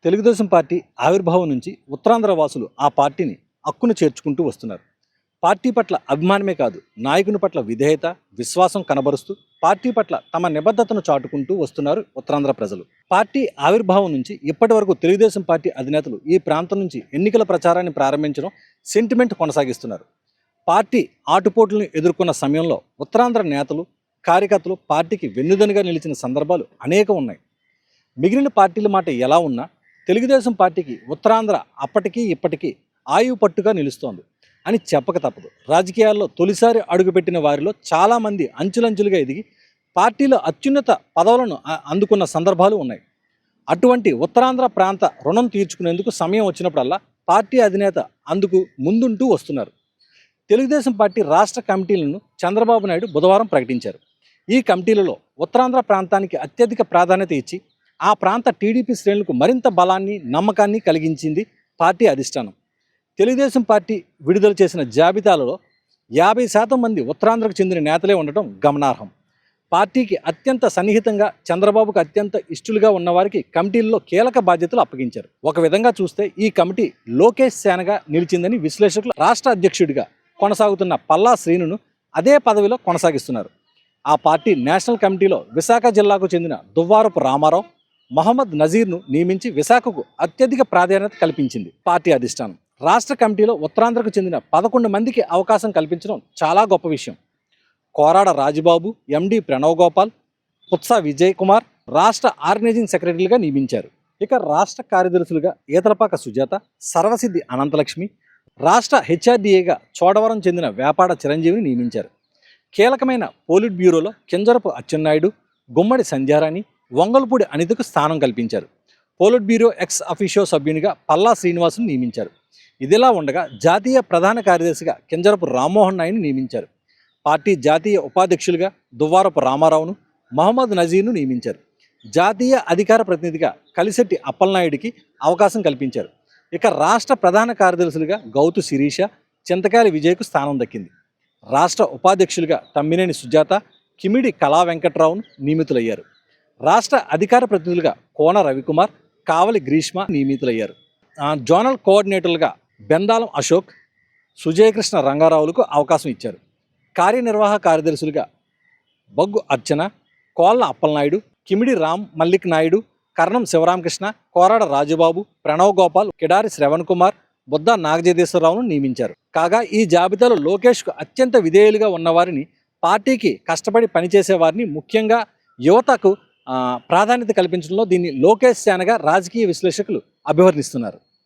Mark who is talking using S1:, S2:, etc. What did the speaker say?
S1: Telugu Desam party ఆవిర్భావం నుంచి ఉత్తరాంధ్ర వాసులు ఆ పార్టీని హక్కును చేర్చుకుంటూ వస్తున్నారు. పార్టీ పట్ల అభిమానమే కాదు, నాయకుని పట్ల విధేయత, విశ్వాసం కనబరుస్తూ పార్టీ పట్ల తమ నిబద్ధతను చాటుకుంటూ వస్తున్నారు ఉత్తరాంధ్ర ప్రజలు. పార్టీ ఆవిర్భావం నుంచి ఇప్పటి వరకు తెలుగుదేశం పార్టీ అధినేతలు ఈ ప్రాంతం నుంచి ఎన్నికల ప్రచారాన్ని ప్రారంభించడం సెంటిమెంట్ కొనసాగిస్తున్నారు. పార్టీ ఆటుపోట్లను ఎదుర్కొన్న సమయంలో ఉత్తరాంధ్ర నేతలు, కార్యకర్తలు పార్టీకి వెన్నుదన్నుగా నిలిచిన సందర్భాలు అనేకం ఉన్నాయి. మిగిలిన పార్టీల మాట ఎలా ఉన్నా తెలుగుదేశం పార్టీకి ఉత్తరాంధ్ర అప్పటికీ ఇప్పటికీ ఆయువు పట్టుగా నిలుస్తోంది అని చెప్పక తప్పదు. రాజకీయాల్లో తొలిసారి అడుగుపెట్టిన వారిలో చాలామంది అంచులంచులుగా ఎదిగి పార్టీలో అత్యున్నత పదవులను అందుకున్న సందర్భాలు ఉన్నాయి. అటువంటి ఉత్తరాంధ్ర ప్రాంత రుణం తీర్చుకునేందుకు సమయం వచ్చినప్పుడల్లా పార్టీ అధినేత అందుకు ముందుంటూ వస్తున్నారు. తెలుగుదేశం పార్టీ రాష్ట్ర కమిటీలను చంద్రబాబు నాయుడు బుధవారం ప్రకటించారు. ఈ కమిటీలలో ఉత్తరాంధ్ర ప్రాంతానికి అత్యధిక ప్రాధాన్యత ఇచ్చి ఆ ప్రాంత టీడీపీ శ్రేణులకు మరింత బలాన్ని, నమ్మకాన్ని కలిగించింది పార్టీ అధిష్టానం. తెలుగుదేశం పార్టీ విడుదల చేసిన జాబితాలలో 50% మంది ఉత్తరాంధ్రకు చెందిన నేతలే ఉండటం గమనార్హం. పార్టీకి అత్యంత సన్నిహితంగా, చంద్రబాబుకు అత్యంత ఇష్టలుగా ఉన్నవారికి కమిటీల్లో కీలక బాధ్యతలు అప్పగించారు. ఒక విధంగా చూస్తే ఈ కమిటీ లోకేష్ సేనగా నిలిచిందని విశ్లేషకులు రాష్ట్ర అధ్యక్షుడిగా కొనసాగుతున్న పల్లా శ్రీనును అదే పదవిలో కొనసాగిస్తున్నారు. ఆ పార్టీ నేషనల్ కమిటీలో విశాఖ జిల్లాకు చెందిన దువ్వారపు రామారావు, మహమ్మద్ నజీర్ను నియమించి విశాఖకు అత్యధిక ప్రాధాన్యత కల్పించింది పార్టీ అధిష్టానం. రాష్ట్ర కమిటీలో ఉత్తరాంధ్రకు చెందిన 11 మందికి అవకాశం కల్పించడం చాలా గొప్ప విషయం. కోరాడ రాజబాబు, ఎండి ప్రణవ్ గోపాల్, పుత్స విజయ్ కుమార్ రాష్ట్ర ఆర్గనైజింగ్ సెక్రటరీలుగా నియమించారు. ఇక రాష్ట్ర కార్యదర్శులుగా ఈతలపాక సుజాత, సర్వసిద్ధి అనంతలక్ష్మి, రాష్ట్ర హెచ్ఆర్డీఏగా చోడవరం చెందిన వేపాడ చిరంజీవిని నియమించారు. కీలకమైన పోలిట్ బ్యూరోలో కింజరపు అచ్చెన్నాయుడు, గుమ్మడి సంధ్యారాణి, వంగల్పూడి అనితకు స్థానం కల్పించారు. పోలిట్ బ్యూరో ఎక్స్ అఫీషియో సభ్యునిగా పల్లా శ్రీనివాసును నియమించారు. ఇదిలా ఉండగా జాతీయ ప్రధాన కార్యదర్శిగా కింజరపు రామ్మోహన్ నాయుడుని నియమించారు. పార్టీ జాతీయ ఉపాధ్యక్షులుగా దువ్వారపు రామారావును, మహమ్మద్ నజీర్ను నియమించారు. జాతీయ అధికార ప్రతినిధిగా కలిశెట్టి అప్పలనాయుడికి అవకాశం కల్పించారు. ఇక రాష్ట్ర ప్రధాన కార్యదర్శులుగా గౌతు శిరీష, చింతకాయల విజయ్కు స్థానం దక్కింది. రాష్ట్ర ఉపాధ్యక్షులుగా తమ్మినేని సుజాత, కిమిడి కళా వెంకట్రావును నియమితులయ్యారు. రాష్ట్ర అధికార ప్రతినిధులుగా కోన రవికుమార్, కావలి గ్రీష్మ నియమితులయ్యారు. జోనల్ కోఆర్డినేటర్లుగా బెందాలం అశోక్, సుజయకృష్ణ రంగారావులకు అవకాశం ఇచ్చారు. కార్యనిర్వాహక కార్యదర్శులుగా బొగ్గు అర్చన, కోళ్ళ అప్పలనాయుడు, కిమిడి రామ్ మల్లిక్ నాయుడు, కర్ణం శివరామకృష్ణ, కోరాడ రాజబాబు, ప్రణవ్ గోపాల్, కిడారి శ్రవణ్ కుమార్, బుద్ధ నాగజగదీశ్వరరావును నియమించారు. కాగా ఈ జాబితాలో లోకేష్కు అత్యంత విధేయులుగా ఉన్నవారిని, పార్టీకి కష్టపడి పనిచేసే వారిని, ముఖ్యంగా యువతకు ప్రాధాన్యత కల్పించడంలో దీన్ని లోకేష్ సేనగా రాజకీయ విశ్లేషకులు అభివర్ణిస్తున్నారు.